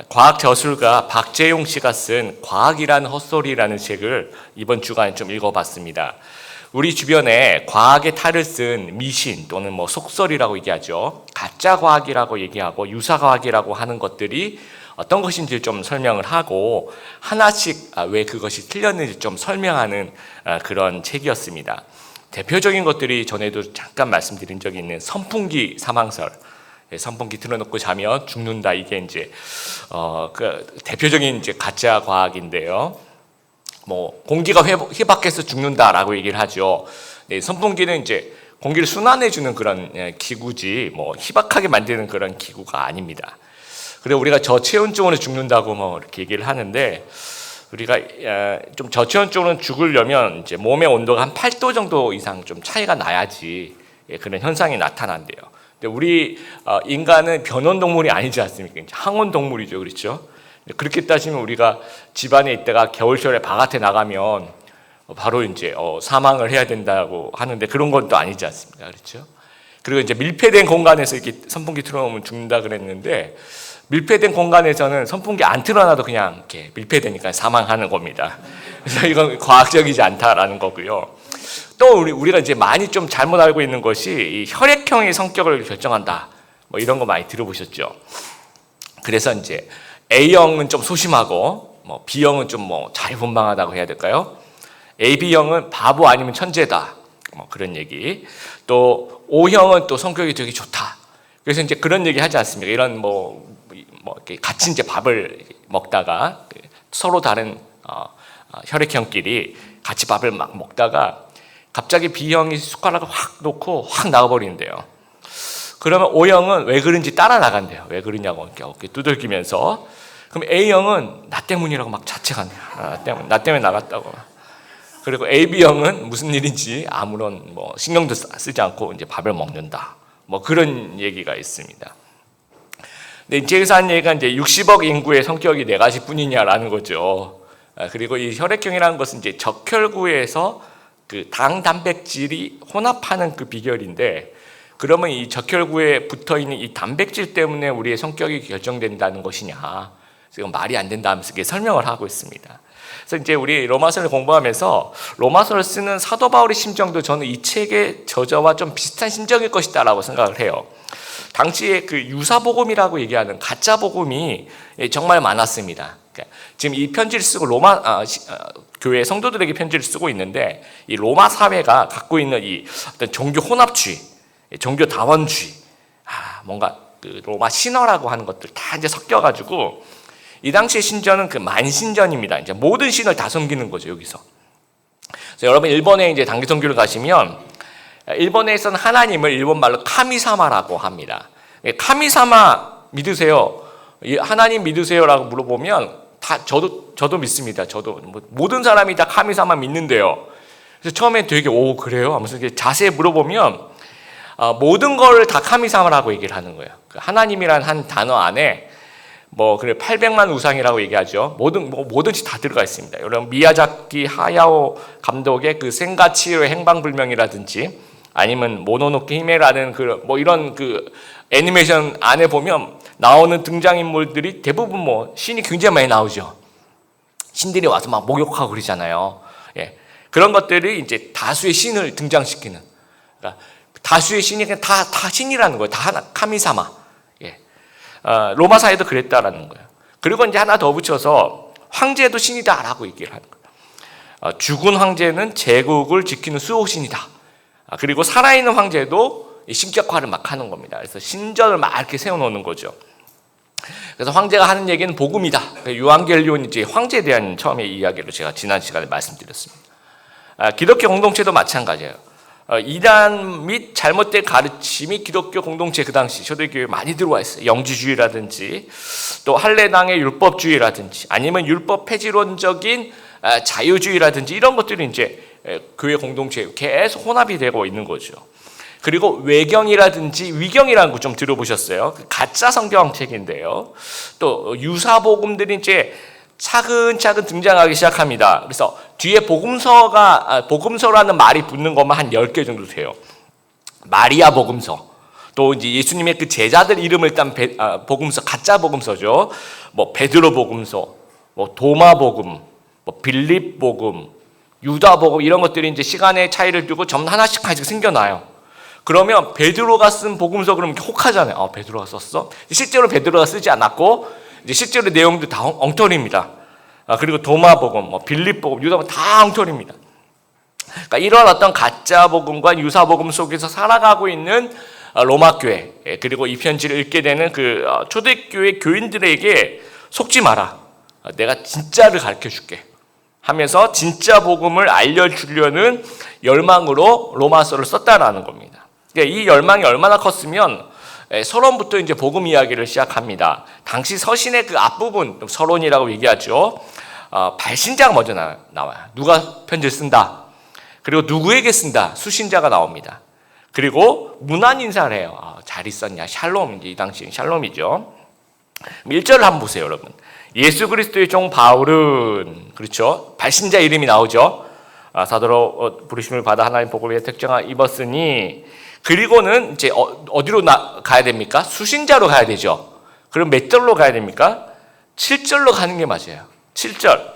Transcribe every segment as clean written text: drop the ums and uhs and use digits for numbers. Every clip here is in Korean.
과학 저술가 박재용 씨가 쓴 과학이란 헛소리라는 책을 이번 주간에 좀 읽어봤습니다. 우리 주변에 과학의 탈을 쓴 미신 또는 속설이라고 얘기하죠. 가짜 과학이라고 얘기하고 유사 과학이라고 하는 것들이 어떤 것인지 좀 설명을 하고 하나씩 왜 그것이 틀렸는지 좀 설명하는 그런 책이었습니다. 대표적인 것들이 전에도 잠깐 말씀드린 적이 있는 선풍기 사망설. 선풍기 틀어놓고 자면 죽는다. 이게 이제 그 대표적인 이제 가짜 과학인데요. 공기가 희박해서 죽는다라고 얘기를 하죠. 네, 선풍기는 이제 공기를 순환해주는 그런 기구지 희박하게 만드는 그런 기구가 아닙니다. 그리고 우리가 저체온증으로 죽는다고 이렇게 얘기를 하는데 우리가 좀 저체온증으로 죽으려면 이제 몸의 온도가 한 8도 정도 이상 좀 차이가 나야지 그런 현상이 나타난대요. 우리 인간은 변온 동물이 아니지 않습니까? 항온 동물이죠, 그렇죠? 그렇게 따지면 우리가 집안에 있다가 겨울철에 바깥에 나가면 바로 이제 사망을 해야 된다고 하는데 그런 건 또 아니지 않습니까? 그렇죠? 그리고 이제 밀폐된 공간에서 이렇게 선풍기 틀어놓으면 죽는다 그랬는데 밀폐된 공간에서는 선풍기 안 틀어놔도 그냥 이렇게 밀폐되니까 사망하는 겁니다. 그래서 이건 과학적이지 않다라는 거고요. 또 우리가 이제 많이 좀 잘못 알고 있는 것이 이 혈액형의 성격을 결정한다. 이런 거 많이 들어보셨죠? 그래서 이제 A형은 좀 소심하고 B형은 좀 자유분방하다고 해야 될까요? AB형은 바보 아니면 천재다. 그런 얘기. 또 O형은 또 성격이 되게 좋다. 그래서 이제 그런 얘기 하지 않습니까? 이런 이렇게 같이 이제 밥을 먹다가 서로 다른 혈액형끼리 같이 밥을 막 먹다가 갑자기 B형이 숟가락을 확 놓고 확 나가버리는데요. 그러면 O형은 왜 그런지 따라 나간대요. 왜 그러냐고 이렇게 어깨 두들기면서. 그럼 A형은 나 때문이라고 막 자책한대요. 나 때문에 나갔다고. 그리고 AB형은 무슨 일인지 아무런 신경도 쓰지 않고 이제 밥을 먹는다. 그런 얘기가 있습니다. 근데 이제 여기서 한 얘기가 이제 60억 인구의 성격이 4가지뿐이냐라는 거죠. 그리고 이 혈액형이라는 것은 이제 적혈구에서 그 당 단백질이 혼합하는 그 비결인데 그러면 이 적혈구에 붙어 있는 이 단백질 때문에 우리의 성격이 결정된다는 것이냐? 이건 말이 안 된다 하면서 이렇게 설명을 하고 있습니다. 그래서 이제 우리 로마서를 공부하면서 로마서를 쓰는 사도 바울의 심정도 저는 이 책의 저자와 좀 비슷한 심정일 것이다라고 생각을 해요. 당시에 그 유사복음이라고 얘기하는 가짜 복음이 정말 많았습니다. 지금 이 편지를 쓰고 교회 성도들에게 편지를 쓰고 있는데 이 로마 사회가 갖고 있는 이 어떤 종교 혼합주의, 종교 다원주의, 뭔가 그 로마 신화라고 하는 것들 다 이제 섞여가지고 이 당시의 신전은 그 만신전입니다. 이제 모든 신을 다 섬기는 거죠 여기서. 그래서 여러분 일본에 이제 단기 선교를 가시면 일본에서는 하나님을 일본 말로 카미사마라고 합니다. 카미사마 믿으세요? 하나님 믿으세요라고 물어보면 다 저도 믿습니다. 저도 모든 사람이 다 카미사마 믿는데요. 그래서 처음에 되게 그래요? 하면서 자세히 물어보면 모든 걸 다 카미사마라고 얘기를 하는 거예요. 하나님이란 한 단어 안에 그래 800만 우상이라고 얘기하죠. 뭐든지 다 들어가 있습니다. 여러분 미야자키 하야오 감독의 그 센가치로의 행방불명이라든지 아니면 모노노케 히메라는 이런 애니메이션 안에 보면 나오는 등장인물들이 대부분 신이 굉장히 많이 나오죠. 신들이 와서 막 목욕하고 그러잖아요. 예. 그런 것들이 이제 다수의 신을 등장시키는. 그러니까 다수의 신이 그냥 다 신이라는 거예요. 다 하나, 카미사마. 예. 로마 사회도 그랬다라는 거예요. 그리고 이제 하나 더 붙여서 황제도 신이다라고 얘기를 하는 거예요. 죽은 황제는 제국을 지키는 수호신이다. 그리고 살아있는 황제도 신격화를 막 하는 겁니다. 그래서 신전을 막 이렇게 세워놓는 거죠. 그래서 황제가 하는 얘기는 복음이다. 유앙겔리온이 이제 황제에 대한 처음의 이야기를 제가 지난 시간에 말씀드렸습니다. 기독교 공동체도 마찬가지예요. 이단 및 잘못된 가르침이 기독교 공동체 그 당시 초대교회에 많이 들어와 있어요. 영지주의라든지 또 할례당의 율법주의라든지 아니면 율법 폐지론적인 자유주의라든지 이런 것들이 이제 교회 공동체에 계속 혼합이 되고 있는 거죠. 그리고 외경이라든지 위경이라는 거 좀 들어보셨어요? 가짜 성경책인데요. 또 유사복음들이 이제 차근차근 등장하기 시작합니다. 그래서 뒤에 복음서라는 말이 붙는 것만 한 10개 정도 돼요. 마리아 복음서, 또 이제 예수님의 그 제자들 이름을 일단 복음서, 가짜 복음서죠. 뭐 베드로 복음서, 뭐 도마 복음, 뭐 빌립 복음, 유다 복음 이런 것들이 이제 시간의 차이를 두고 점 하나씩 생겨나요. 그러면 베드로가 쓴 복음서 그러면 혹하잖아요. 베드로가 썼어? 실제로 베드로가 쓰지 않았고 이제 실제로 내용도 다 엉터리입니다. 그리고 도마 복음, 뭐 빌립 복음, 유다 복음 다 엉터리입니다. 그러니까 이런 어떤 가짜 복음과 유사 복음 속에서 살아가고 있는 로마 교회, 그리고 이 편지를 읽게 되는 그 초대교회 교인들에게 속지 마라. 내가 진짜를 가르쳐 줄게 하면서 진짜 복음을 알려주려는 열망으로 로마서를 썼다라는 겁니다. 그러니까 이 열망이 얼마나 컸으면 서론부터 이제 복음 이야기를 시작합니다. 당시 서신의 그 앞부분, 서론이라고 얘기하죠. 발신자가 먼저 나와요. 누가 편지를 쓴다. 그리고 누구에게 쓴다. 수신자가 나옵니다. 그리고 문안 인사를 해요. 잘 있었냐. 샬롬. 이 당시 샬롬이죠. 1절을 한번 보세요, 여러분. 예수 그리스도의 종 바울은, 그렇죠, 발신자 이름이 나오죠. 사도로 부르심을 받아 하나님 복음의 특정을 입었으니, 그리고는 이제 어디로 가야 됩니까? 수신자로 가야 되죠. 그럼 몇 절로 가야 됩니까? 7절로 가는 게 맞아요. 7절.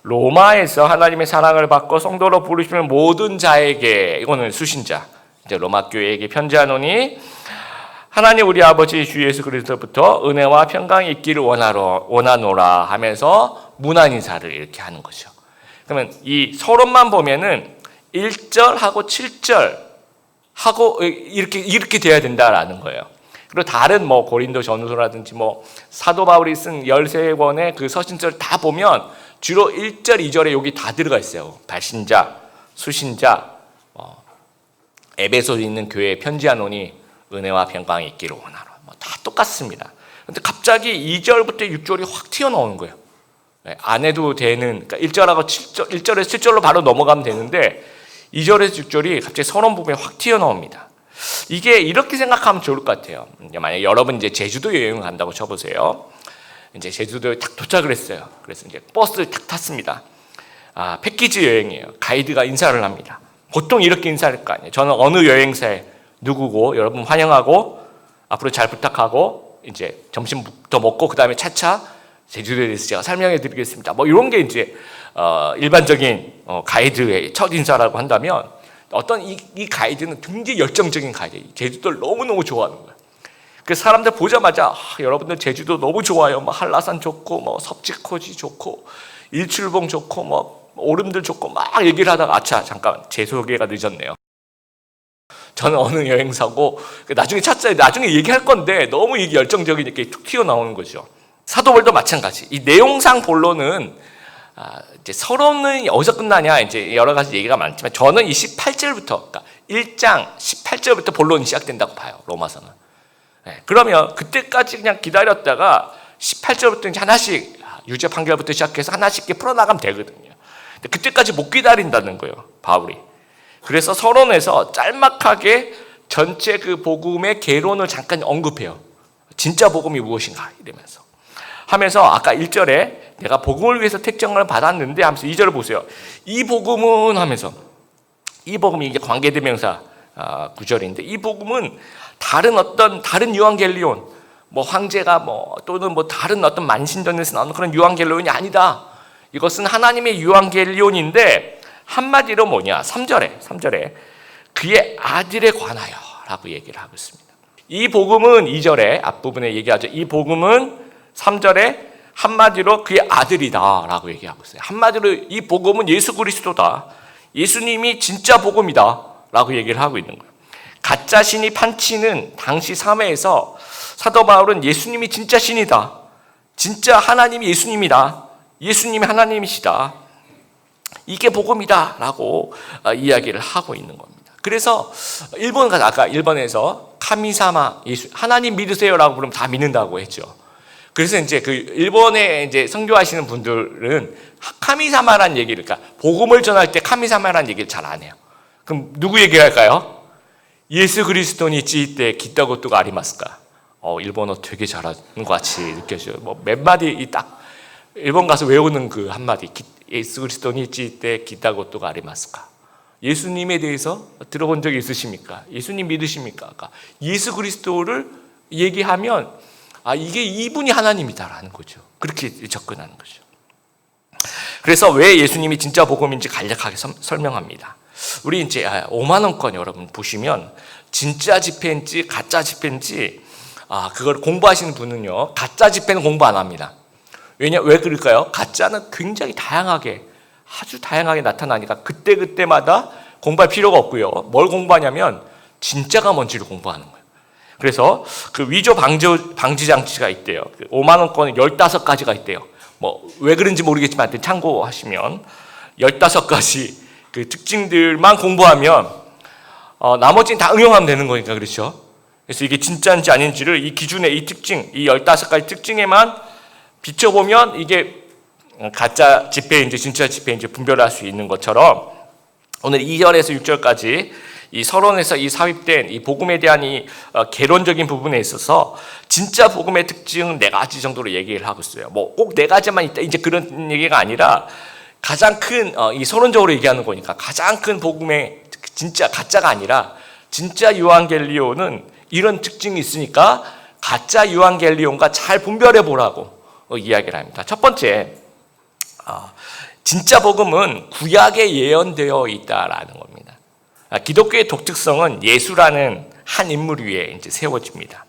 로마에서 하나님의 사랑을 받고 성도로 부르시는 모든 자에게, 이거는 수신자. 이제 로마 교회에게 편지하노니 하나님 우리 아버지 주 예수 그리스도부터 은혜와 평강이 있기를 원하노라 하면서 문안 인사를 이렇게 하는 거죠. 그러면 이 서론만 보면은 1절하고 7절 하고 이렇게 돼야 된다라는 거예요. 그리고 다른 뭐 고린도 전후서라든지 뭐 사도 바울이 쓴 13권의 그 서신서를 다 보면 주로 1절, 2절에 여기 다 들어가 있어요. 발신자, 수신자, 에베소에 있는 교회에 편지하노니 은혜와 평강이 있기를 원하노라. 다 똑같습니다. 근데 갑자기 2절부터 6절이 확 튀어나오는 거예요. 안 해도 되는, 그러니까 1절하고 7절, 1절에서 7절로 바로 넘어가면 되는데 2절에서 6절이 갑자기 서론 부분에 확 튀어나옵니다. 이게 이렇게 생각하면 좋을 것 같아요. 만약에 여러분 이제 제주도 여행을 간다고 쳐보세요. 이제 제주도에 딱 도착을 했어요. 그래서 이제 버스를 딱 탔습니다. 패키지 여행이에요. 가이드가 인사를 합니다. 보통 이렇게 인사할 거 아니에요. 저는 어느 여행사에 누구고 여러분 환영하고 앞으로 잘 부탁하고 이제 점심부터 먹고 그 다음에 차차 제주도에 대해서 제가 설명해 드리겠습니다. 뭐 이런 게 이제 일반적인 가이드의 첫 인사라고 한다면 어떤 이 가이드는 굉장히 열정적인 가이드예요. 제주도를 너무너무 좋아하는 거예요. 그래서 사람들 보자마자 여러분들 제주도 너무 좋아요. 뭐 한라산 좋고 뭐 섭지코지 좋고 일출봉 좋고 뭐 오름들 좋고 막 얘기를 하다가 잠깐 제 소개가 늦었네요. 저는 어느 여행사고 나중에 얘기할 건데 너무 이게 열정적이니까 툭 튀어나오는 거죠. 사도벌도 마찬가지. 이 내용상 본론은 이제 서론은 어디서 끝나냐 이제 여러 가지 얘기가 많지만 저는 이 18절부터 그러니까 1장 18절부터 본론이 시작된다고 봐요. 로마서는. 그러면 그때까지 그냥 기다렸다가 18절부터 이제 하나씩 유죄 판결부터 시작해서 하나씩 풀어나가면 되거든요. 근데 그때까지 못 기다린다는 거예요, 바울이. 그래서 서론에서 짤막하게 전체 그 복음의 개론을 잠깐 언급해요. 진짜 복음이 무엇인가 이러면서 하면서 아까 1절에 내가 복음을 위해서 택정을 받았는데 하면서 2절을 보세요. 이 복음은 하면서 이 복음이 이제 관계대명사 구절인데 이 복음은 다른 유앙겔리온 뭐 황제가 뭐 또는 뭐 다른 어떤 만신전에서 나오는 그런 유앙겔리온이 아니다. 이것은 하나님의 유앙겔리온인데 한마디로 뭐냐? 3절에 그의 아들에 관하여 라고 얘기를 하고 있습니다. 이 복음은 2절에 앞부분에 얘기하죠. 이 복음은 3절에 한마디로 그의 아들이다 라고 얘기하고 있어요. 한마디로 이 복음은 예수 그리스도다. 예수님이 진짜 복음이다 라고 얘기를 하고 있는 거예요. 가짜 신이 판치는 당시 사회에서 사도 바울은 예수님이 진짜 신이다. 진짜 하나님이 예수님이다. 예수님이 하나님이시다. 이게 복음이다 라고 이야기를 하고 있는 겁니다. 그래서 아까 일본에서 카미사마 예수 하나님 믿으세요 라고 그러면 다 믿는다고 했죠. 그래서 이제 그 일본에 이제 선교하시는 분들은 카미사마라는 얘기를, 그러니까 복음을 전할 때 카미사마라는 얘기를 잘 안 해요. 그럼 누구 얘기를 할까요? 예수 그리스도니 찌때 기타고토가 아리마스까? 일본어 되게 잘하는 것 같이 느껴져요. 뭐 몇 마디 딱 일본 가서 외우는 그 한마디 예수 그리스도니 찌때 기타고토가 아리마스까? 예수님에 대해서 들어본 적이 있으십니까? 예수님 믿으십니까? 그러니까 예수 그리스도를 얘기하면 이게 이분이 하나님이다라는 거죠. 그렇게 접근하는 거죠. 그래서 왜 예수님이 진짜 복음인지 간략하게 설명합니다. 우리 이제 5만 원권 여러분 보시면 진짜 지폐인지 가짜 지폐인지 그걸 공부하시는 분은요, 가짜 지폐는 공부 안 합니다. 왜 그럴까요? 가짜는 굉장히 다양하게, 아주 다양하게 나타나니까 그때마다 공부할 필요가 없고요. 뭘 공부하냐면 진짜가 뭔지를 공부하는 거예요. 그래서 그 위조 방지 장치가 있대요. 5만 원권에 15가지가 있대요. 왜 그런지 모르겠지만 참고하시면 15가지 그 특징들만 공부하면 나머지는 다 응용하면 되는 거니까, 그렇죠? 그래서 이게 진짜인지 아닌지를 이 기준의 이 특징, 이 15가지 특징에만 비춰보면 이게 가짜 지폐인지 진짜 지폐인지 분별할 수 있는 것처럼, 오늘 2절에서 6절까지 이 서론에서 이 삽입된 이 복음에 대한 이 개론적인 부분에 있어서 진짜 복음의 특징은 4가지 정도로 얘기를 하고 있어요. 꼭 4가지만 있다 이제 그런 얘기가 아니라, 가장 큰 이 서론적으로 얘기하는 거니까 가장 큰 복음의 진짜 가짜가 아니라 진짜 유한겔리온은 이런 특징이 있으니까 가짜 유한겔리온과 잘 분별해 보라고 이야기를 합니다. 첫 번째, 진짜 복음은 구약에 예언되어 있다라는 겁니다. 기독교의 독특성은 예수라는 한 인물 위에 이제 세워집니다.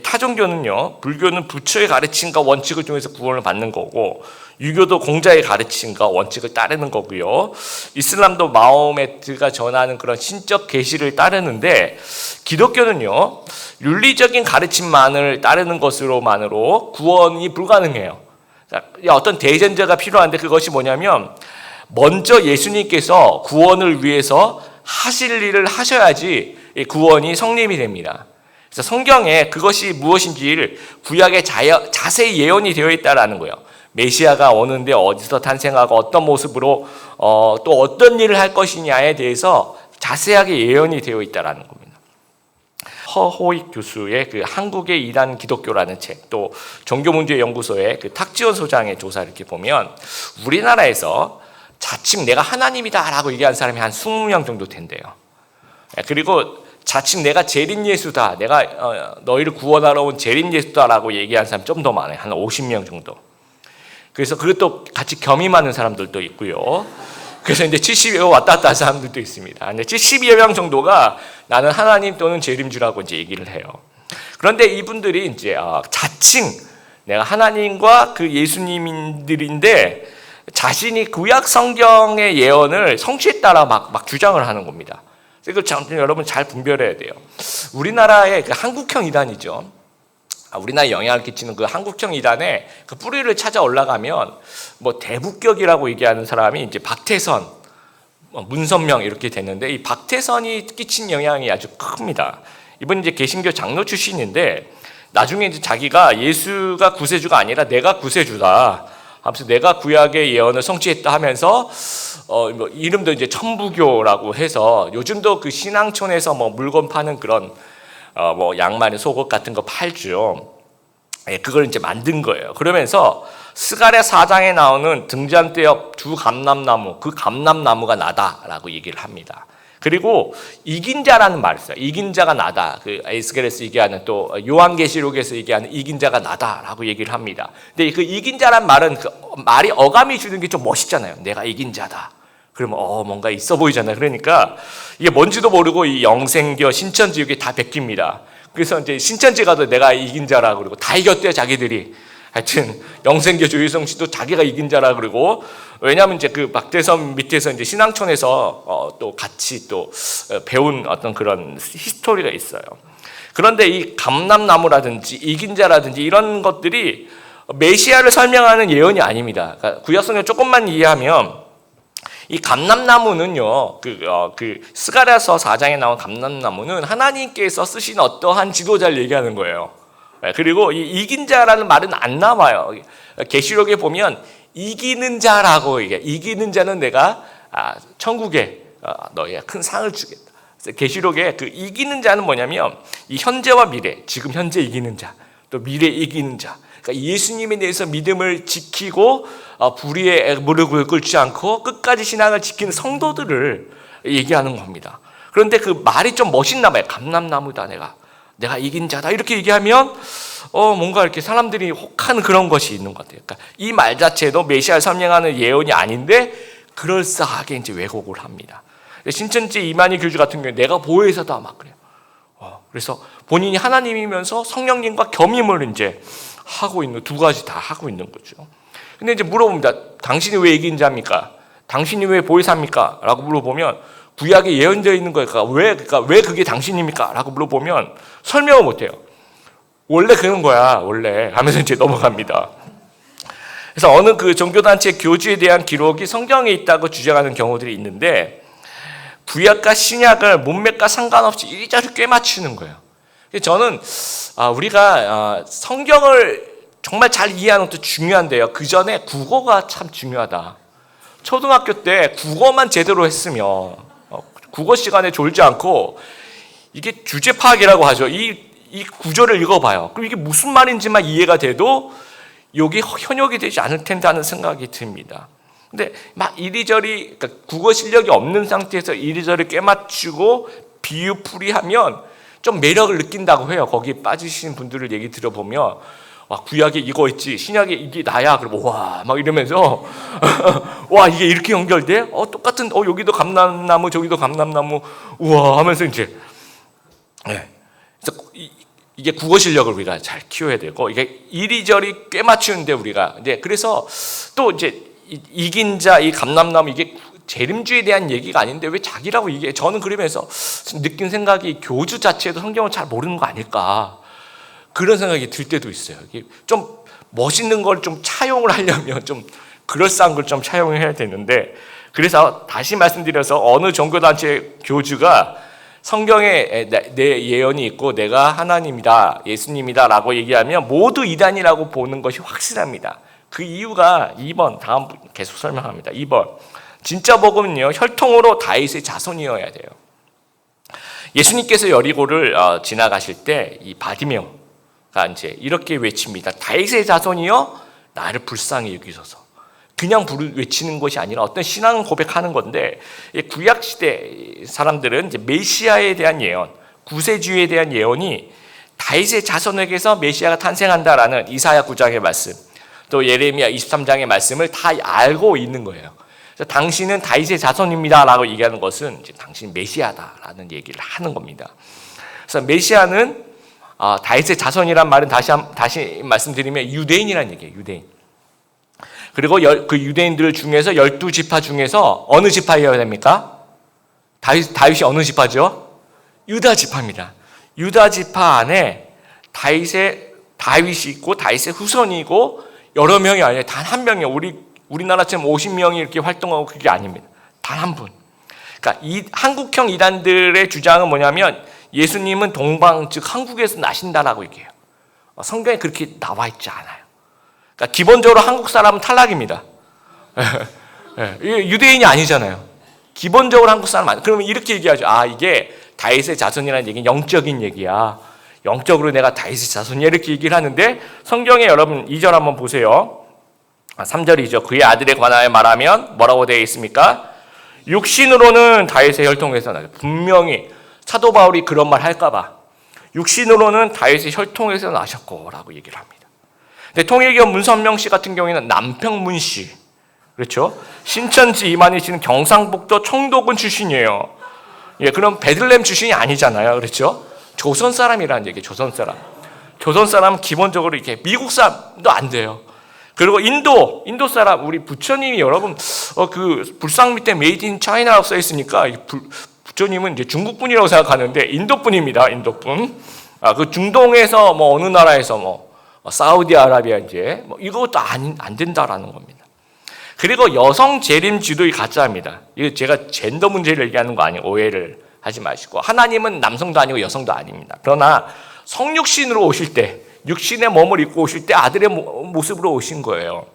타종교는요, 불교는 부처의 가르침과 원칙을 통해서 구원을 받는 거고, 유교도 공자의 가르침과 원칙을 따르는 거고요. 이슬람도 마호메트가 전하는 그런 신적 계시를 따르는데, 기독교는요, 윤리적인 가르침만을 따르는 것으로만으로 구원이 불가능해요. 어떤 대전제가 필요한데, 그것이 뭐냐면 먼저 예수님께서 구원을 위해서 하실 일을 하셔야지 구원이 성립이 됩니다. 그래서 성경에 그것이 무엇인지를 구약에 자세히 예언이 되어 있다라는 거예요. 메시아가 오는데 어디서 탄생하고 어떤 모습으로 또 어떤 일을 할 것이냐에 대해서 자세하게 예언이 되어 있다라는 겁니다. 허호익 교수의 그 한국의 이단 기독교라는 책, 또 종교문제연구소의 그 탁지원 소장의 조사를 이렇게 보면 우리나라에서 자칭 내가 하나님이다라고 얘기하는 사람이 한 20명 정도 된대요. 그리고 자칭 내가 재림 예수다, 내가 너희를 구원하러 온 재림 예수다라고 얘기하는 사람 좀 더 많아요. 한 50명 정도. 그래서 그것도 같이 겸임하는 사람들도 있고요. 그래서 이제 70여 왔다 갔다 하는 사람들도 있습니다. 근데 70여 명 정도가 나는 하나님 또는 재림주라고 이제 얘기를 해요. 그런데 이분들이 이제 자칭 내가 하나님과 그 예수님들인데 자신이 구약 성경의 예언을 성취했다라 막 주장을 하는 겁니다. 이걸 여러분 잘 분별해야 돼요. 우리나라의 그 한국형 이단이죠. 우리나라에 영향을 끼치는 그 한국형 이단의 그 뿌리를 찾아 올라가면 대북격이라고 얘기하는 사람이 이제 박태선, 문선명 이렇게 되는데, 이 박태선이 끼친 영향이 아주 큽니다. 이분 이제 개신교 장로 출신인데 나중에 이제 자기가 예수가 구세주가 아니라 내가 구세주다 하면서 내가 구약의 예언을 성취했다 하면서 이름도 이제 천부교라고 해서 요즘도 그 신앙촌에서 물건 파는 그런 양말, 속옷 같은 거 팔죠. 그걸 이제 만든 거예요. 그러면서 스가랴 4장에 나오는 등잔대옆 두 감람나무, 그 감람나무가 나다라고 얘기를 합니다. 그리고 이긴 자라는 말을 써요. 이긴 자가 나다. 그 에스겔에서 얘기하는, 또 요한계시록에서 얘기하는 이긴 자가 나다라고 얘기를 합니다. 근데 그 이긴 자란 말은 그 말이 어감이 주는 게 좀 멋있잖아요. 내가 이긴 자다. 그러면 뭔가 있어 보이잖아요. 그러니까 이게 뭔지도 모르고 이 영생교, 신천지 이게 다 베낍니다. 그래서 이제 신천지 가도 내가 이긴 자라 그러고 다 이겼대요, 자기들이. 하여튼 영생교 조희성 씨도 자기가 이긴 자라 그러고, 왜냐하면 이제 그 박대선 밑에서 이제 신앙촌에서 또 같이 또 배운 어떤 그런 히스토리가 있어요. 그런데 이 감람나무라든지 이긴 자라든지 이런 것들이 메시아를 설명하는 예언이 아닙니다. 그러니까 구약성경 조금만 이해하면 이 감람나무는요, 그 스가랴서 4장에 나온 감람나무는 하나님께서 쓰신 어떠한 지도자를 얘기하는 거예요. 그리고 이 이긴 자라는 말은 안 나와요. 계시록에 보면 이기는 자라고 얘기해. 이기는 자는 내가 천국에 너희가 큰 상을 주겠다. 계시록에 그 이기는 자는 뭐냐면 이 현재와 미래, 지금 현재 이기는 자, 또 미래 이기는 자. 그러니까 예수님에 대해서 믿음을 지키고 불의에 무릎을 꿇지 않고 끝까지 신앙을 지키는 성도들을 얘기하는 겁니다. 그런데 그 말이 좀 멋있나 봐요. 감람나무다 내가 이긴 자다 이렇게 얘기하면 뭔가 이렇게 사람들이 혹하는 그런 것이 있는 것 같아요. 그러니까 이 말 자체도 메시아를 설명하는 예언이 아닌데 그럴싸하게 이제 왜곡을 합니다. 신천지 이만희 교주 같은 경우에 내가 보혜사다 막 그래요. 그래서 본인이 하나님이면서 성령님과 겸임을 이제 하고 있는 두 가지 다 하고 있는 거죠. 근데 이제 물어봅니다. 당신이 왜 이긴 자입니까? 당신이 왜 보혜사입니까? 라고 물어보면 구약에 예언되어 있는 거니까 왜 그게 당신입니까? 라고 물어보면 설명을 못해요. 원래 그런 거야 원래 하면서 이제 넘어갑니다. 그래서 어느 그 종교단체 교주에 대한 기록이 성경에 있다고 주장하는 경우들이 있는데 구약과 신약을 문맥과 상관없이 이리저리 꿰맞추는 거예요. 저는 우리가 성경을 정말 잘 이해하는 것도 중요한데요. 그 전에 국어가 참 중요하다. 초등학교 때 국어만 제대로 했으면 국어 시간에 졸지 않고 이게 주제 파악이라고 하죠. 이 구절을 읽어봐요. 그럼 이게 무슨 말인지만 이해가 돼도 여기 현역이 되지 않을 텐데 하는 생각이 듭니다. 근데 막 이리저리 그러니까 국어 실력이 없는 상태에서 이리저리 꿰맞추고 비유풀이하면 좀 매력을 느낀다고 해요. 거기에 빠지신 분들을 얘기 들어보면 구약에 이거 있지 신약에 이게 나야 그럼 와 막 이러면서 와 이게 이렇게 연결돼? 똑같은 여기도 감람나무 저기도 감람나무 우와 하면서 이제 그래서 이게 국어 실력을 우리가 잘 키워야 되고 이게 이리저리 꿰맞추는데 우리가 이제 그래서 또 이제 이긴 자 이 감람나무 이게 재림주에 대한 얘기가 아닌데 왜 자기라고 이게 저는 그러면서 느낀 생각이 교주 자체도 성경을 잘 모르는 거 아닐까 그런 생각이 들 때도 있어요. 좀 멋있는 걸 좀 차용을 하려면 좀 그럴싸한 걸 좀 차용해야 되는데 그래서 다시 말씀드려서 어느 종교단체 교주가 성경에 내 예언이 있고 내가 하나님이다 예수님이다 라고 얘기하면 모두 이단이라고 보는 것이 확실합니다. 그 이유가 2번 다음 계속 설명합니다. 2번 진짜 복음은요 혈통으로 다윗의 자손이어야 돼요. 예수님께서 여리고를 지나가실 때 이 바디메오가 이제 이렇게 외칩니다. 다윗의 자손이여 나를 불쌍히 여기소서. 그냥 외치는 것이 아니라 어떤 신앙 고백하는 건데 구약 시대 사람들은 이제 메시아에 대한 예언, 구세주에 대한 예언이 다윗의 자손에게서 메시아가 탄생한다라는 이사야 9장의 말씀, 또 예레미야 23장의 말씀을 다 알고 있는 거예요. 그래서 당신은 다윗의 자손입니다라고 얘기하는 것은 이제 당신 메시아다라는 얘기를 하는 겁니다. 그래서 메시아는 다윗의 자손이란 말은 다시 말씀드리면 유대인이라는 얘기예요. 유대인. 그리고 그 유대인들 중에서 12지파 중에서 어느 지파여야 됩니까? 다윗이 어느 지파죠? 유다 지파입니다. 유다 지파 안에 다윗이 있고 다윗의 후손이고 여러 명이 아니라 단 한 명이에요. 우리나라처럼 50명이 이렇게 활동하고 그게 아닙니다. 단 한 분. 그러니까 이 한국형 이단들의 주장은 뭐냐면 예수님은 동방 즉 한국에서 나신다라고 얘기해요. 성경에 그렇게 나와 있지 않아요. 그러니까 기본적으로 한국 사람은 탈락입니다. 유대인이 아니잖아요. 기본적으로 한국 사람 아니에요. 그러면 이렇게 얘기하죠. 이게 다윗의 자손이라는 얘기는 영적인 얘기야. 영적으로 내가 다윗의 자손이야 이렇게 얘기를 하는데 성경에 여러분 2절 한번 보세요. 3절이죠. 그의 아들에 관하여 말하면 뭐라고 되어 있습니까? 육신으로는 다윗의 혈통에서 나죠. 분명히 사도 바울이 그런 말 할까 봐 육신으로는 다윗의 혈통에서 나셨고 라고 얘기를 합니다. 근데 통일교 문선명 씨 같은 경우에는 남평문 씨, 그렇죠? 신천지 이만희 씨는 경상북도 청도군 출신이에요. 그럼 베들레헴 출신이 아니잖아요, 그렇죠? 조선 사람이라는 얘기예요. 조선 사람. 조선 사람은 기본적으로 이렇게 미국 사람도 안 돼요. 그리고 인도 사람 우리 부처님이 여러분 그 불상 밑에 메이드 인 차이나라고 써 있으니까 부처님은 이제 중국 분이라고 생각하는데 인도 분입니다. 인도 분. 그 중동에서 어느 나라에서 사우디아라비아 이제 이것도 안 된다라는 겁니다. 그리고 여성 재림주도의 가짜입니다. 이거 제가 젠더 문제를 얘기하는 거 아니에요. 오해를 하지 마시고 하나님은 남성도 아니고 여성도 아닙니다. 그러나 성육신으로 오실 때 육신의 몸을 입고 오실 때 아들의 모습으로 오신 거예요.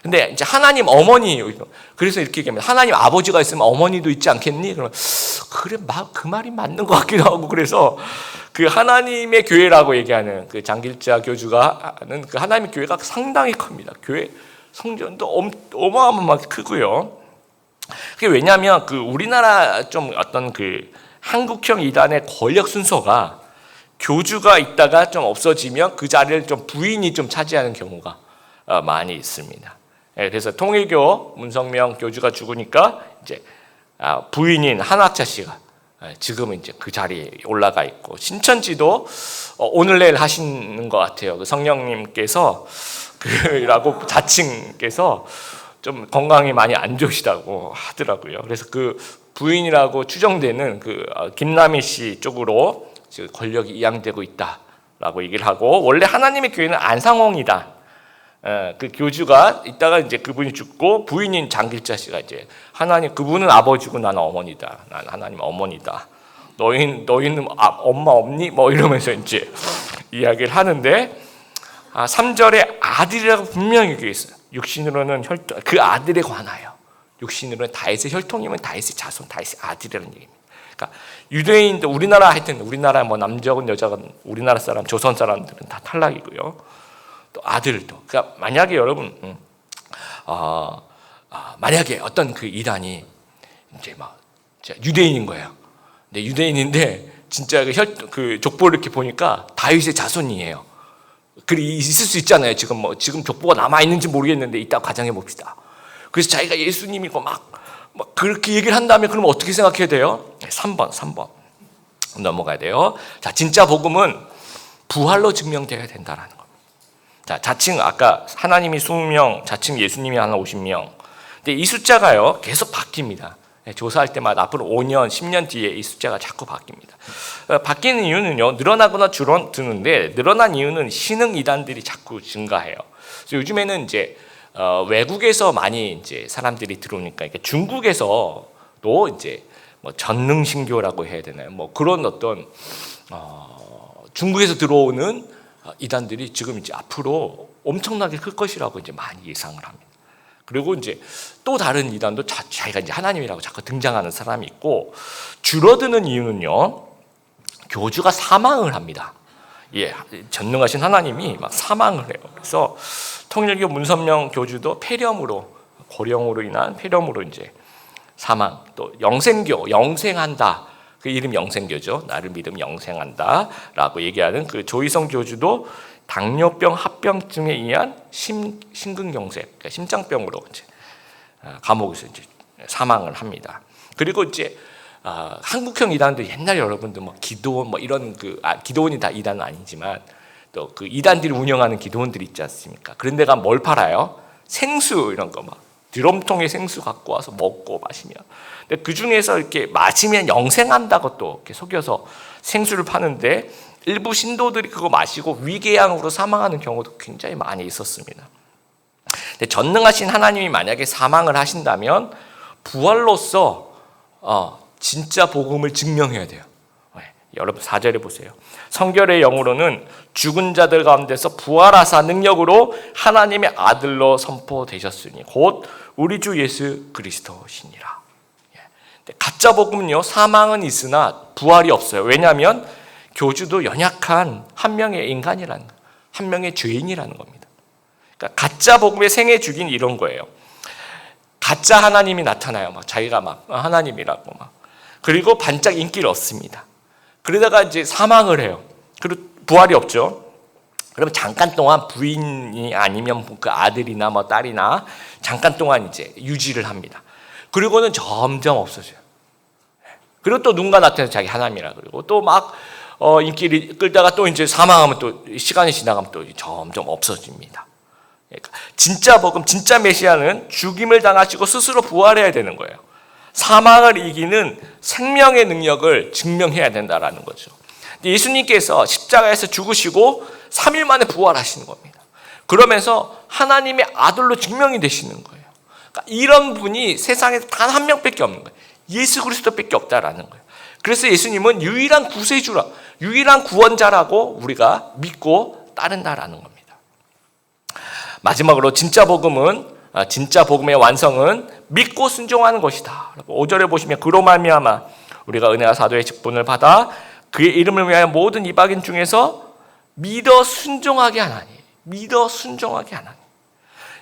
근데 이제 하나님 어머니 그래서 이렇게 얘기합니다. 하나님 아버지가 있으면 어머니도 있지 않겠니? 그러면 그래 그 말이 맞는 것 같기도 하고 그래서 그 하나님의 교회라고 얘기하는 그 장길자 교주가 하는 그 하나님의 교회가 상당히 큽니다. 교회 성전도 어마어마하게 크고요. 그게 왜냐하면 그 우리나라 좀 어떤 그 한국형 이단의 권력 순서가 교주가 있다가 좀 없어지면 그 자리를 좀 부인이 좀 차지하는 경우가 많이 있습니다. 그래서 통일교 문성명 교주가 죽으니까 이제 부인인 한학자 씨가 지금은 이제 그 자리에 올라가 있고, 신천지도 오늘 내일 하시는 것 같아요. 그 성령님께서 그라고 자칭께서 좀 건강이 많이 안 좋으시다고 하더라고요. 그래서 그 부인이라고 추정되는 그 김남희 씨 쪽으로 권력이 이양되고 있다라고 얘기를 하고, 원래 하나님의 교회는 안상홍이다. 그 교주가 있다가 이제 그분이 죽고 부인인 장길자 씨가 이제 하나님, 그분은 아버지고 나는 어머니다. 난 하나님 어머니다. 너희는 엄마 없니? 뭐 이러면서 이제 이야기를 하는데, 3절에 아들이라고 분명히 얘기해 있어요. 육신으로는 혈통, 그 아들에 관하여. 육신으로는 다윗의 혈통이면 다윗의 자손, 다윗의 아들이라는 얘기입니다. 그러니까 유대인도 우리나라, 하여튼 우리나라 뭐 남자건 여자건 우리나라 사람, 조선 사람들은 다 탈락이고요. 또 아들도. 그러니까 만약에 여러분, 만약에 어떤 그 이단이 이제 막 유대인인 거예요. 근데 유대인인데 진짜 그 족보를 이렇게 보니까 다윗의 자손이에요. 그리 있을 수 있잖아요. 지금 족보가 남아 있는지 모르겠는데 이따 가정해 봅시다. 그래서 자기가 예수님이고 막 그렇게 얘기를 한다면 그럼 어떻게 생각해야 돼요? 3번 넘어가야 돼요. 자, 진짜 복음은 부활로 증명되어야 된다라는 겁니다. 자, 자칭 아까 하나님이 20명, 자칭 예수님이 하나 50명. 근데 이 숫자가요 계속 바뀝니다. 조사할 때마다 앞으로 5년, 10년 뒤에 이 숫자가 자꾸 바뀝니다. 바뀌는 이유는요, 늘어나거나 줄어드는데, 늘어난 이유는 신흥 이단들이 자꾸 증가해요. 그래서 요즘에는 이제 외국에서 많이 이제 사람들이 들어오니까, 중국에서도 이제 뭐 전능신교라고 해야 되나요? 뭐 그런 어떤 중국에서 들어오는 이단들이 지금 이제 앞으로 엄청나게 클 것이라고 이제 많이 예상을 합니다. 그리고 이제 또 다른 이단도 자기가 이제 하나님이라고 자꾸 등장하는 사람이 있고, 줄어드는 이유는요, 교주가 사망을 합니다. 전능하신 하나님이 막 사망을 해요. 그래서 통일교 문선명 교주도 폐렴으로, 고령으로 인한 폐렴으로 이제 사망. 또 영생교, 영생한다. 그 이름 영생교죠. 나를 믿으면 영생한다라고 얘기하는 그 조희성 교주도 당뇨병 합병증에 의한 심근경색, 그러니까 심장병으로 이제 감옥에서 이제 사망을 합니다. 그리고 이제 한국형 이단들, 옛날 여러분들 뭐 기도원 뭐 이런 기도원이 다 이단은 아니지만 또 그 이단들이 운영하는 기도원들이 있지 않습니까? 그런 데가 뭘 팔아요? 생수 이런 거 막 드럼통에 생수 갖고 와서 먹고 마시면. 근데 그 중에서 이렇게 마시면 영생한다고 또 이렇게 속여서 생수를 파는데, 일부 신도들이 그거 마시고 위궤양으로 사망하는 경우도 굉장히 많이 있었습니다. 근데 전능하신 하나님이 만약에 사망을 하신다면 부활로서 진짜 복음을 증명해야 돼요. 여러분 4절에 보세요. 성결의 영으로는 죽은 자들 가운데서 부활하사 능력으로 하나님의 아들로 선포되셨으니 곧 우리 주 예수 그리스도시니라. 가짜 복음은요, 사망은 있으나 부활이 없어요. 왜냐하면 교주도 연약한 한 명의 인간이라는, 한 명의 죄인이라는 겁니다. 그러니까 가짜 복음의 생애 주기는 이런 거예요. 가짜 하나님이 나타나요. 막 자기가 막 하나님이라고 막. 그리고 반짝 인기를 얻습니다. 그러다가 이제 사망을 해요. 그리고 부활이 없죠. 그러면 잠깐 동안 부인이 아니면 그 아들이나 뭐 딸이나 잠깐 동안 이제 유지를 합니다. 그리고는 점점 없어져요. 그리고 또 누군가 나타나서 자기 하나님이라 그러고 또 막 인기를 끌다가 또 이제 사망하면 또 시간이 지나가면 또 점점 없어집니다. 그러니까 진짜 복음, 진짜 메시아는 죽임을 당하시고 스스로 부활해야 되는 거예요. 사망을 이기는 생명의 능력을 증명해야 된다라는 거죠. 예수님께서 십자가에서 죽으시고 3일 만에 부활하시는 겁니다. 그러면서 하나님의 아들로 증명이 되시는 거예요. 그러니까 이런 분이 세상에 단 한 명밖에 없는 거예요. 예수 그리스도밖에 없다라는 거예요. 그래서 예수님은 유일한 구세주라, 유일한 구원자라고 우리가 믿고 따른다라는 겁니다. 마지막으로 진짜 복음의 완성은 믿고 순종하는 것이다. 5절에 보시면 그로 말미암아 우리가 은혜와 사도의 직분을 받아 그의 이름을 위하여 모든 이방인 중에서 믿어 순종하게 하나니. 믿어 순종하게 하나니.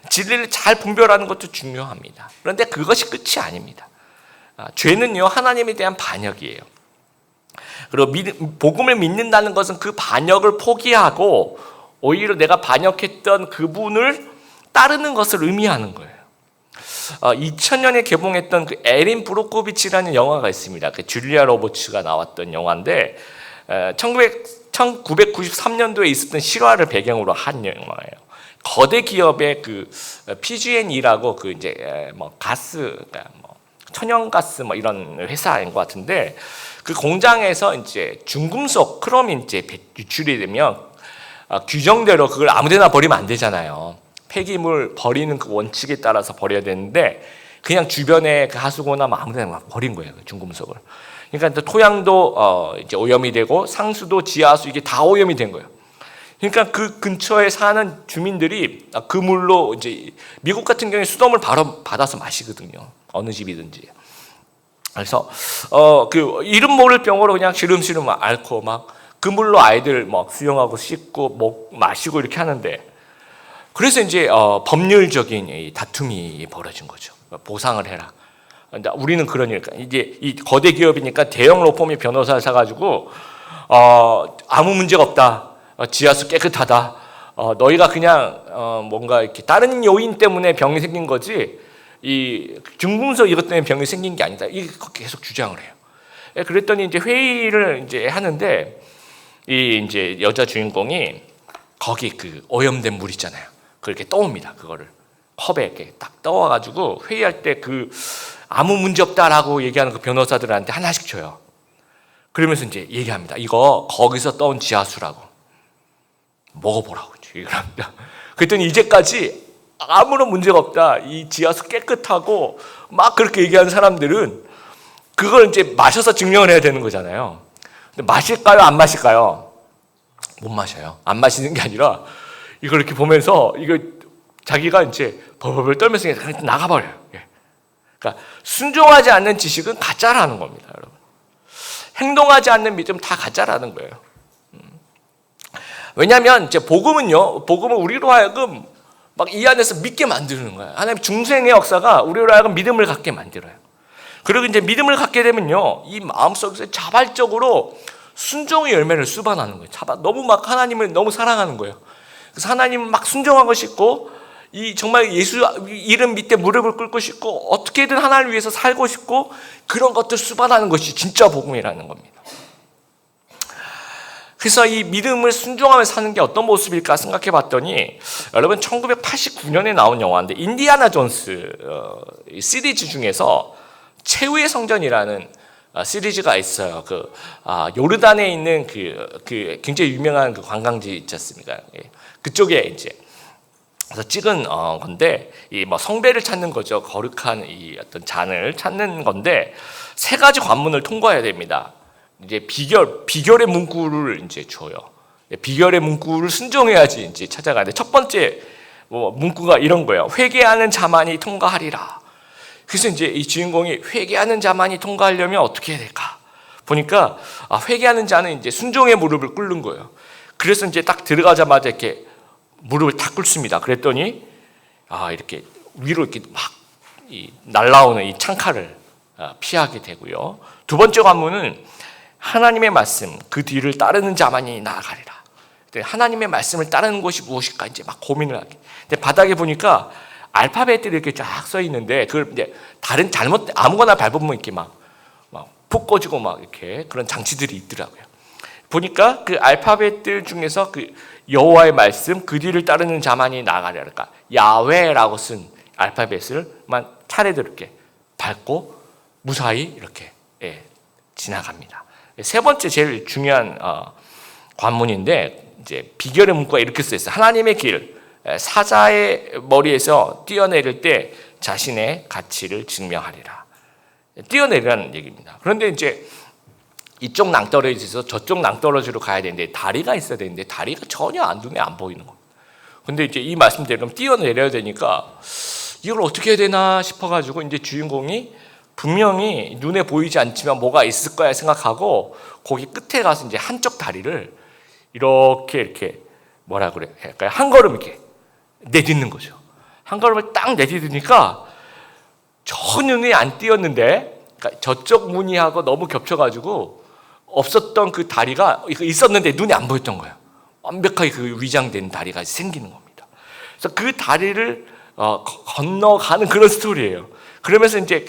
진리를 잘 분별하는 것도 중요합니다. 그런데 그것이 끝이 아닙니다. 죄는요 하나님에 대한 반역이에요. 그리고 복음을 믿는다는 것은 그 반역을 포기하고 오히려 내가 반역했던 그분을 따르는 것을 의미하는 거예요. 2000년에 개봉했던 그 에린 브로코비치라는 영화가 있습니다. 그 줄리아 로버츠가 나왔던 영화인데 1993년도에 있었던 실화를 배경으로 한 영화예요. 거대 기업의 그 PG&E라고 그 이제 뭐 가스, 뭐 천연가스 뭐 이런 회사인 것 같은데 그 공장에서 이제 중금속 크롬이 이제 유출이 되면 규정대로 그걸 아무데나 버리면 안 되잖아요. 폐기물 버리는 그 원칙에 따라서 버려야 되는데 그냥 주변에 그 하수구나 뭐 아무데나 막 버린 거예요. 그 중금속을. 그러니까 토양도 이제 오염이 되고 상수도 지하수 이게 다 오염이 된 거예요. 그러니까 그 근처에 사는 주민들이 그 물로 이제 미국 같은 경우에 수돗물 바로 받아서 마시거든요. 어느 집이든지. 그래서 그 이름 모를 병으로 그냥 시름시름 앓고 막 그 물로 아이들 막 수영하고 씻고 마시고 이렇게 하는데 그래서 이제 법률적인 이 다툼이 벌어진 거죠. 보상을 해라. 우리는 그러니까 이제 이 거대 기업이니까 대형 로펌이 변호사를 사가지고 아무 문제가 없다. 지하수 깨끗하다. 너희가 그냥 뭔가 이렇게 다른 요인 때문에 병이 생긴 거지 이 중금속 이것 때문에 병이 생긴 게 아니다. 이게 계속 주장을 해요. 그랬더니 이제 회의를 이제 하는데 이 이제 여자 주인공이 거기 그 오염된 물 있잖아요. 그렇게 떠옵니다. 그거를 컵에 이렇게 딱 떠와가지고 회의할 때 그 아무 문제 없다라고 얘기하는 그 변호사들한테 하나씩 줘요. 그러면서 이제 얘기합니다. 이거 거기서 떠온 지하수라고 먹어보라고 얘기합니다. 그랬더니 이제까지 아무런 문제가 없다. 이 지하수 깨끗하고 막 그렇게 얘기하는 사람들은 그걸 이제 마셔서 증명을 해야 되는 거잖아요. 근데 마실까요? 안 마실까요? 못 마셔요. 안 마시는 게 아니라 이걸 이렇게 보면서 이거 자기가 이제 벌벌 떨면서 그냥 나가버려요. 그러니까 순종하지 않는 지식은 가짜라는 겁니다, 여러분. 행동하지 않는 믿음 다 가짜라는 거예요. 왜냐하면 이제 복음은 우리로 하여금 막 이 안에서 믿게 만드는 거예요. 하나님 중생의 역사가 우리로 하여금 믿음을 갖게 만들어요. 그리고 이제 믿음을 갖게 되면요, 이 마음속에서 자발적으로 순종의 열매를 수반하는 거예요. 너무 막 하나님을 너무 사랑하는 거예요. 그래서 하나님을 막 순종하고 싶고, 이 정말 예수 이름 밑에 무릎을 꿇고 싶고, 어떻게든 하나님을 위해서 살고 싶고, 그런 것들 수반하는 것이 진짜 복음이라는 겁니다. 그래서 이 믿음을 순종하며 사는 게 어떤 모습일까 생각해 봤더니, 여러분 1989년에 나온 영화인데 인디아나 존스 시리즈 중에서 최후의 성전이라는 시리즈가 있어요. 요르단에 있는 그 굉장히 유명한 그 관광지 있지 않습니까? 그쪽에 이제 그래서 찍은 건데 이 뭐 성배를 찾는 거죠. 거룩한 이 어떤 잔을 찾는 건데 세 가지 관문을 통과해야 됩니다. 이제 비결의 문구를 이제 줘요. 비결의 문구를 순종해야지 이제 찾아가는데 첫 번째 문구가 이런 거예요. 회개하는 자만이 통과하리라. 그래서 이제 이 주인공이 회개하는 자만이 통과하려면 어떻게 해야 될까? 보니까 회개하는 자는 이제 순종의 무릎을 꿇는 거예요. 그래서 이제 딱 들어가자마자 이렇게 무릎을 탁 꿇습니다. 그랬더니 이렇게 위로 이렇게 막 날라오는 이 창칼을 피하게 되고요. 두 번째 관문은 하나님의 말씀 그 뒤를 따르는 자만이 나아가리라. 하나님의 말씀을 따르는 것이 무엇일까 이제 막 고민을 하게. 근데 바닥에 보니까 알파벳들이 이렇게 쫙 써 있는데 그걸 이제 다른 아무거나 밟으면 이렇게 막 푹 꺼지고 막 이렇게 그런 장치들이 있더라고요. 보니까 그 알파벳들 중에서 그 여호와의 말씀 그 뒤를 따르는 자만이 나아가리라. 그러니까 야훼라고 쓴 알파벳을만 차례대로 이렇게 밟고 무사히 이렇게 지나갑니다. 세 번째 제일 중요한 관문인데 이제 비결의 문구가 이렇게 써 있어요. 하나님의 길, 사자의 머리에서 뛰어내릴 때 자신의 가치를 증명하리라. 뛰어내리라는 얘기입니다. 그런데 이제 이쪽 낭떠러지에서 저쪽 낭떠러지로 가야 되는데 다리가 있어야 되는데 다리가 전혀 눈에 안 보이는 겁니다. 근데 이제 이 말씀대로 뛰어내려야 되니까 이걸 어떻게 해야 되나 싶어가지고 이제 주인공이 분명히 눈에 보이지 않지만 뭐가 있을 거야 생각하고 거기 끝에 가서 이제 한쪽 다리를 이렇게 뭐라 그래? 한 걸음 이렇게 내딛는 거죠. 한 걸음을 딱 내딛으니까 전혀 눈에 안 띄었는데 그러니까 저쪽 무늬하고 너무 겹쳐가지고 없었던 그 다리가 있었는데 눈에 안 보였던 거예요. 완벽하게 그 위장된 다리가 생기는 겁니다. 그래서 그 다리를 건너가는 그런 스토리예요. 그러면서 이제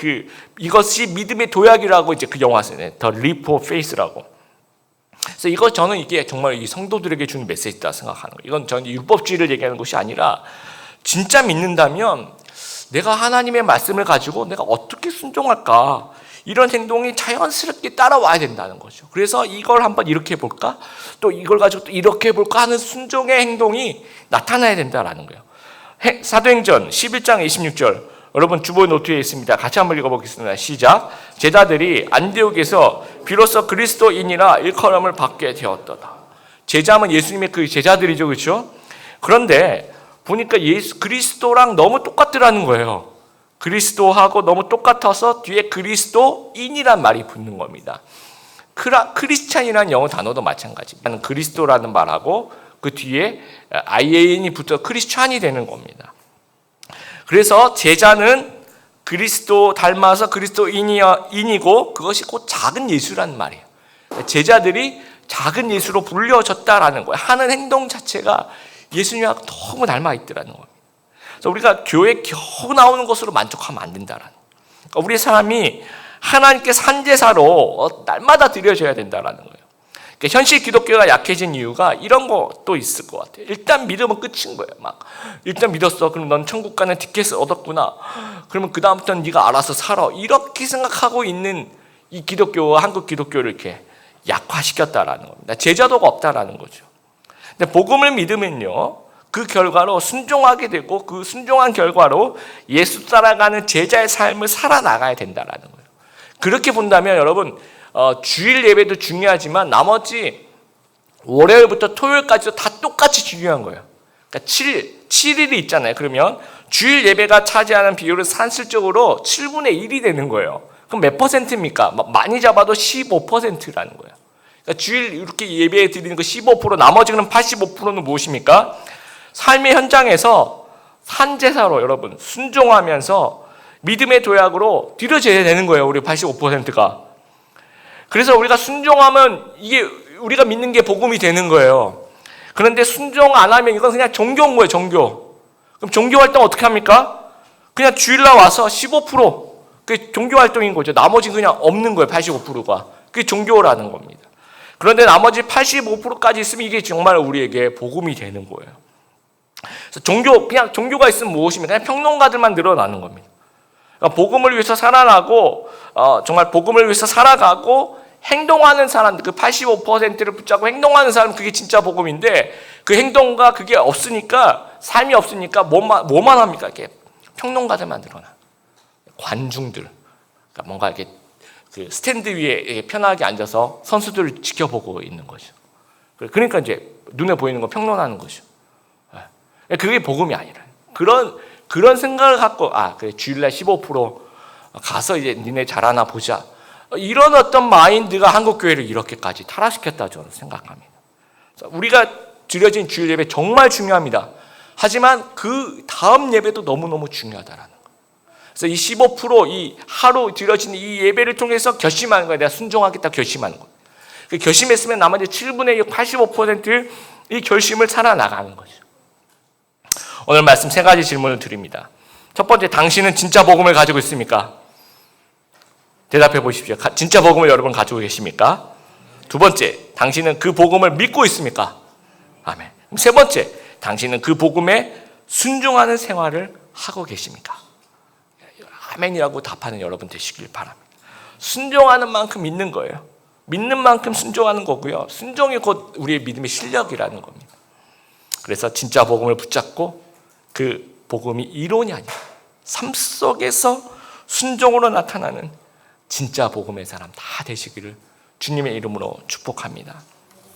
이것이 믿음의 도약이라고 이제 그 영화 쓰네. The Leap of Faith라고. 그래서 저는 이게 정말 이 성도들에게 주는 메시지다 생각하는 거예요. 이건 저는 율법주의를 얘기하는 것이 아니라 진짜 믿는다면 내가 하나님의 말씀을 가지고 내가 어떻게 순종할까? 이런 행동이 자연스럽게 따라와야 된다는 거죠. 그래서 이걸 한번 이렇게 해볼까? 또 이걸 가지고 또 이렇게 해볼까 하는 순종의 행동이 나타나야 된다는 거예요. 사도행전 11장 26절 여러분 주보 노트에 있습니다. 같이 한번 읽어보겠습니다. 시작. 제자들이 안디옥에서 비로소 그리스도인이라 일컬음을 받게 되었도다. 제자면 예수님의 그 제자들이죠, 그렇죠? 그런데 보니까 예수 그리스도랑 너무 똑같더라는 거예요. 그리스도하고 너무 똑같아서 뒤에 그리스도인이란 말이 붙는 겁니다. 크리스찬이라는 영어 단어도 마찬가지입니다. 그리스도라는 말하고 그 뒤에 IAN이 붙어 크리스찬이 되는 겁니다. 그래서 제자는 그리스도 닮아서 그리스도인이고 그것이 곧 작은 예수라는 말이에요. 제자들이 작은 예수로 불려졌다라는 거예요. 하는 행동 자체가 예수님하고 너무 닮아 있더라는 겁니다. 그래서 우리가 교회 겨우 나오는 것으로 만족하면 안 된다라는 거예요. 우리 사람이 하나님께 산제사로 날마다 드려져야 된다라는 거예요. 그러니까 현실 기독교가 약해진 이유가 이런 것도 있을 것 같아요. 일단 믿으면 끝인 거예요. 일단 믿었어. 그럼 넌 천국 가는 티켓을 얻었구나. 그러면 그 다음부터는 네가 알아서 살아. 이렇게 생각하고 있는 이 기독교와 한국 기독교를 이렇게 약화시켰다라는 겁니다. 제자도가 없다라는 거죠. 근데 복음을 믿으면요, 그 결과로 순종하게 되고 그 순종한 결과로 예수 따라가는 제자의 삶을 살아나가야 된다라는 거예요. 그렇게 본다면 여러분 주일 예배도 중요하지만 나머지 월요일부터 토요일까지도 다 똑같이 중요한 거예요. 그러니까 7일이 있잖아요. 그러면 주일 예배가 차지하는 비율은 산술적으로 7분의 1이 되는 거예요. 그럼 몇 퍼센트입니까? 많이 잡아도 15%라는 거예요. 그러니까 주일 이렇게 예배 드리는 거 15%, 나머지 그럼 85%는 무엇입니까? 삶의 현장에서 산제사로 여러분 순종하면서 믿음의 도약으로 드려져야 되는 거예요. 우리 85%가. 그래서 우리가 순종하면 이게 우리가 믿는 게 복음이 되는 거예요. 그런데 순종 안 하면 이건 그냥 종교인 거예요, 종교. 그럼 종교 활동 어떻게 합니까? 그냥 주일날 와서 15%. 그게 종교 활동인 거죠. 나머지는 그냥 없는 거예요, 85%가. 그게 종교라는 겁니다. 그런데 나머지 85%까지 있으면 이게 정말 우리에게 복음이 되는 거예요. 그래서 그냥 종교가 있으면 무엇입니까? 그냥 평론가들만 늘어나는 겁니다. 그러니까 복음을 위해서 살아나고, 정말 복음을 위해서 살아가고, 행동하는 사람들, 그 85%를 붙잡고 행동하는 사람, 그게 진짜 복음인데, 그 행동과 그게 없으니까, 삶이 없으니까, 뭐만 합니까? 이렇게 평론가들만 늘어나. 관중들. 그러니까 뭔가 이렇게 그 스탠드 위에 편하게 앉아서 선수들을 지켜보고 있는 거죠. 그러니까 이제 눈에 보이는 거 평론하는 거죠. 그게 복음이 아니라. 그런 생각을 갖고, 그래, 주일날 15% 가서 이제 니네 잘하나 보자. 이런 어떤 마인드가 한국교회를 이렇게까지 타락시켰다 저는 생각합니다. 우리가 드려진 주일 예배 정말 중요합니다. 하지만 그 다음 예배도 너무너무 중요하다라는 거예요. 그래서 이 15% 이 하루 드려진 이 예배를 통해서 결심하는 거예요. 내가 순종하겠다 결심하는 거예요. 그 결심했으면 나머지 7분의 1, 85%이 결심을 살아나가는 거죠. 오늘 말씀 세 가지 질문을 드립니다. 첫 번째, 당신은 진짜 복음을 가지고 있습니까? 대답해 보십시오. 진짜 복음을 여러분 가지고 계십니까? 두 번째, 당신은 그 복음을 믿고 있습니까? 아멘. 세 번째, 당신은 그 복음에 순종하는 생활을 하고 계십니까? 아멘이라고 답하는 여러분 되시길 바랍니다. 순종하는 만큼 믿는 거예요. 믿는 만큼 순종하는 거고요. 순종이 곧 우리의 믿음의 실력이라는 겁니다. 그래서 진짜 복음을 붙잡고 그 복음이 이론이 아니라 삶 속에서 순종으로 나타나는 진짜 복음의 사람 다 되시기를 주님의 이름으로 축복합니다.